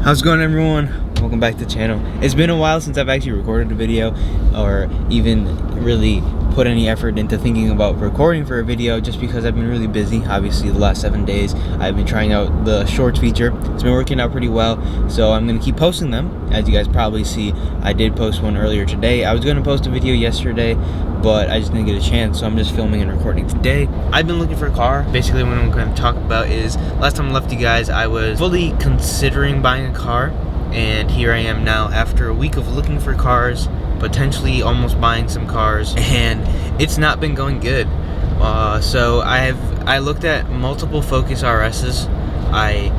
How's it going, everyone? Welcome back to the channel. It's been a while since I've actually recorded a video or even really put any effort into thinking about recording for a video, just because I've been really busy. Obviously the last 7 days I've been trying out the shorts feature. It's been working out pretty well, so I'm gonna keep posting them. As you guys probably see, I did post one earlier today. I was gonna post a video yesterday, but I just didn't get a chance, so I'm just filming and recording today. I've been looking for a car. Basically what I'm going to talk about is, last time I left you guys, I was fully considering buying a car, and here I am now after a week of looking for cars, potentially almost buying some cars, and it's not been going good. So I looked at multiple Focus RS's. I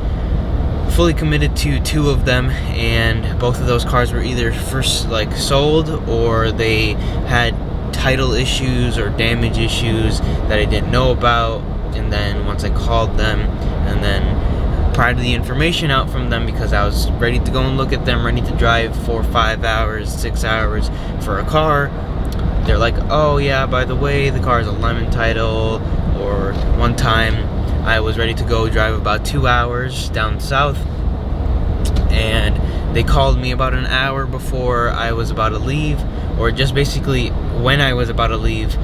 fully committed to 2 of them, and both of those cars were either first sold, or they had title issues or damage issues that I didn't know about. And then once I called them and then pried the information out from them, because I was ready to go and look at them, ready to drive 4 or 5 hours, 6 hours for a car, they're like, oh yeah, by the way, the car is a lemon title. Or one time I was ready to go drive about 2 hours down south, and they called me about an hour before I was about to leave, or just basically when I was about to leave.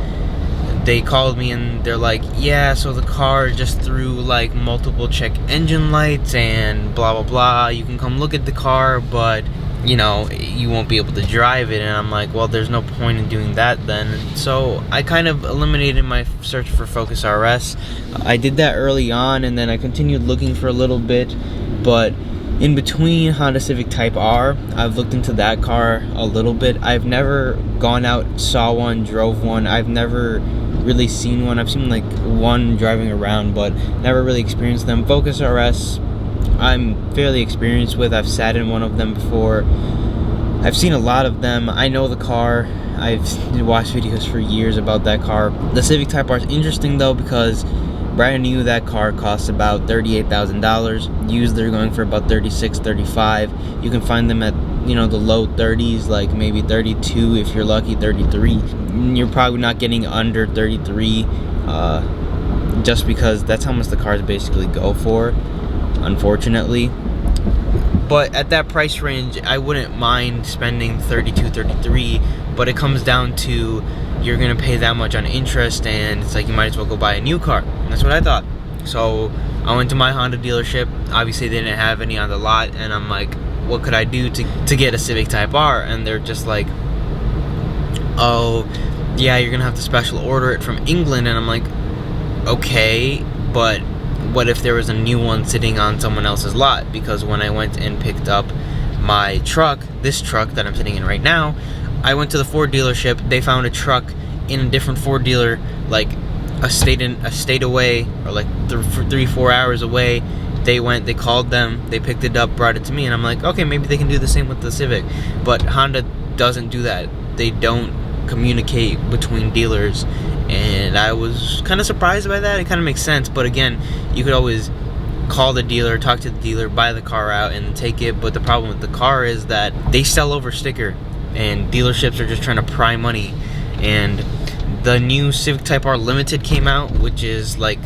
They called me and they're like, yeah, so the car just threw multiple check engine lights and blah blah blah. You can come look at the car, but you know, you won't be able to drive it. And I'm like, well, there's no point in doing that then. And so I kind of eliminated my search for Focus RS. I did that early on, and then I continued looking for a little bit, but in between Honda Civic Type R, I've looked into that car a little bit. I've never gone out, saw one, drove one. I've never really seen one. I've seen one driving around, but never really experienced them. Focus RS, I'm fairly experienced with. I've sat in one of them before. I've seen a lot of them. I know the car. I've watched videos for years about that car. The Civic Type R is interesting though, because brand new, that car costs about $38,000. Used, they're going for about $36,000, $35,000. You can find them at, you know, the low 30s, like maybe 32 if you're lucky, 33. You're probably not getting under 33, just because that's how much the cars basically go for, unfortunately. But at that price range, I wouldn't mind spending 32, 33, but it comes down to, you're gonna pay that much on interest, and it's like you might as well go buy a new car. That's what I thought. So I went to my Honda dealership. Obviously they didn't have any on the lot, and I'm like, what could I do to get a Civic Type R? And they're just like, oh yeah, you're gonna have to special order it from England. And I'm like, okay, but what if there was a new one sitting on someone else's lot? Because when I went and picked up my truck, this truck that I'm sitting in right now, I went to the Ford dealership. They found a truck in a different Ford dealer, like a state away, or like 3-4 hours away. They went, they called them, they picked it up, brought it to me, and I'm like, okay, maybe they can do the same with the Civic. But Honda doesn't do that. They don't communicate between dealers, and I was kind of surprised by that. It kind of makes sense, but again, you could always call the dealer, talk to the dealer, buy the car out and take it. But the problem with the car is that they sell over sticker, and dealerships are just trying to pry money. And the new Civic Type R Limited came out, which is like,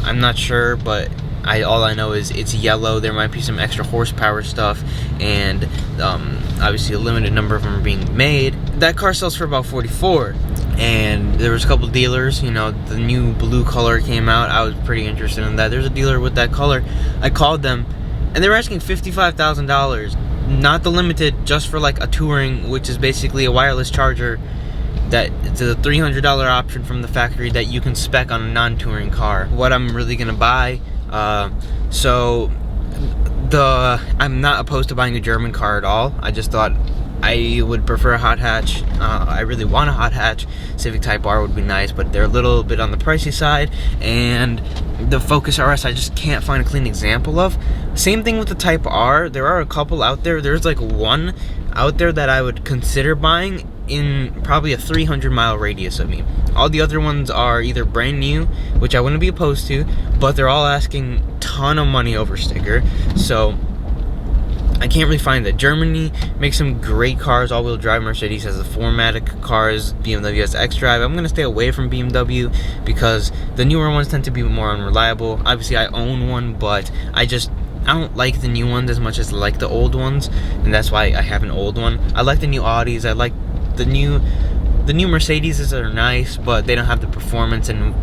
I'm not sure, but all I know is it's yellow. There might be some extra horsepower stuff, and obviously a limited number of them are being made. That car sells for about $44,000, and there was a couple dealers. You know, the new blue color came out. I was pretty interested in that. There's a dealer with that color. I called them, and they were asking $55,000. Not the Limited, just for like a touring, which is basically a wireless charger. That it's a $300 option from the factory that you can spec on a non-touring car. What I'm really gonna buy. So I'm not opposed to buying a German car at all. I just thought I would prefer a hot hatch. I really want a hot hatch. Civic Type R would be nice, but they're a little bit on the pricey side. And the Focus RS, I just can't find a clean example of. Same thing with the Type R. There are a couple out there. There's like one out there that I would consider buying in probably a 300-mile radius of me. All the other ones are either brand new, which I wouldn't be opposed to, but they're all asking a ton of money over sticker. So I can't really find that. Germany makes some great cars, all-wheel drive. Mercedes has the 4MATIC cars. BMW has X-Drive. I'm going to stay away from BMW because the newer ones tend to be more unreliable. Obviously, I own one, but I just I don't like the new ones as much as I like the old ones, and that's why I have an old one. I like the new Audis. I like the new Mercedes are nice, but they don't have the performance, and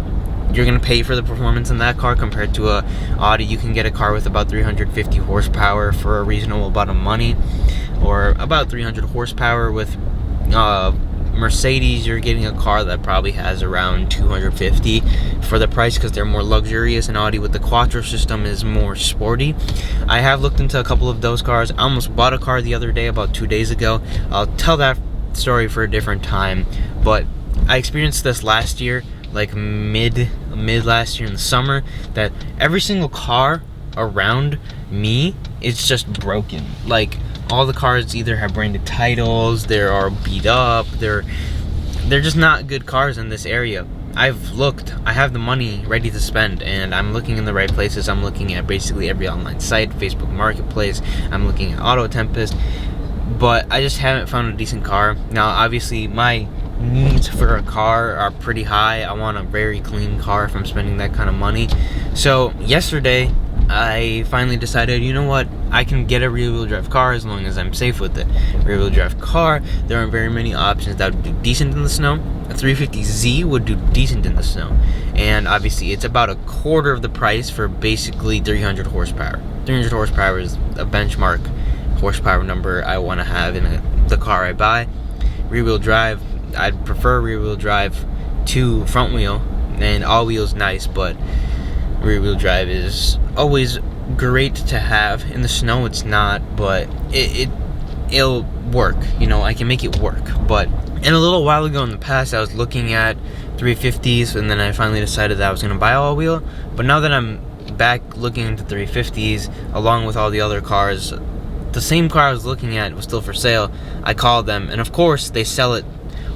you're gonna pay for the performance in that car compared to a Audi. You can get a car with about 350 horsepower for a reasonable amount of money, or about 300 horsepower with Mercedes. You're getting a car that probably has around 250 for the price, because they're more luxurious, and Audi with the Quattro system is more sporty. I have looked into a couple of those cars. I almost bought a car the other day, about 2 days ago. I'll tell that story for a different time, but I experienced this last year, like mid last year in the summer, that every single car around me is just broken. Like, all the cars either have branded titles, they are beat up, they're just not good cars in this area. I've looked, I have the money ready to spend, and I'm looking in the right places. I'm looking at basically every online site, Facebook Marketplace, I'm looking at Auto Tempest, but I just haven't found a decent car. Now, obviously, my needs for a car are pretty high. I want a very clean car if I'm spending that kind of money. So yesterday, I finally decided, you know what, I can get a rear-wheel drive car as long as I'm safe with it. Rear-wheel drive car, there aren't very many options that would do decent in the snow. A 350Z would do decent in the snow, and obviously it's about a quarter of the price for basically 300 horsepower. 300 horsepower is a benchmark horsepower number I want to have in the car I buy. Rear-wheel drive, I'd prefer rear-wheel drive to front wheel, and all-wheel's nice, but rear-wheel drive is always great to have. In the snow it's not, but it'll work, you know, I can make it work. But in a little while ago in the past, I was looking at 350s, and then I finally decided that I was going to buy all-wheel. But now that I'm back looking into 350s along with all the other cars, the same car I was looking at was still for sale. I called them, and of course they sell it,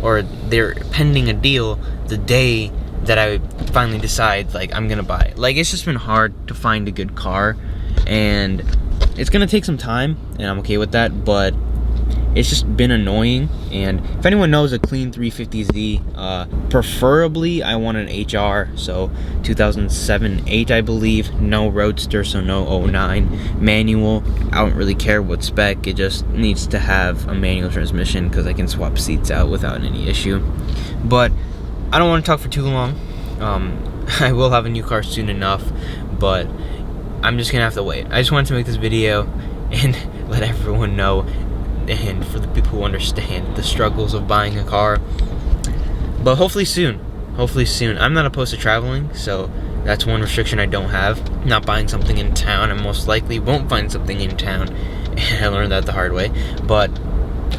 or they're pending a deal the day that I finally decide, like, I'm gonna buy it. Like, it's just been hard to find a good car, and it's gonna take some time, and I'm okay with that, but it's just been annoying. And if anyone knows a clean 350Z, preferably I want an HR, so 2007-8 I believe, no roadster, so no 09, manual. I don't really care what spec, it just needs to have a manual transmission, because I can swap seats out without any issue. But I don't want to talk for too long. I will have a new car soon enough, but I'm just gonna have to wait. I just wanted to make this video and let everyone know, and for the people who understand the struggles of buying a car. But hopefully soon. I'm not opposed to traveling, so that's one restriction I don't have. Not buying something in town. I most likely won't find something in town, and I learned that the hard way. But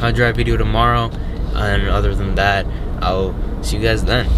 I'll drive video tomorrow, and other than that, I'll see you guys then.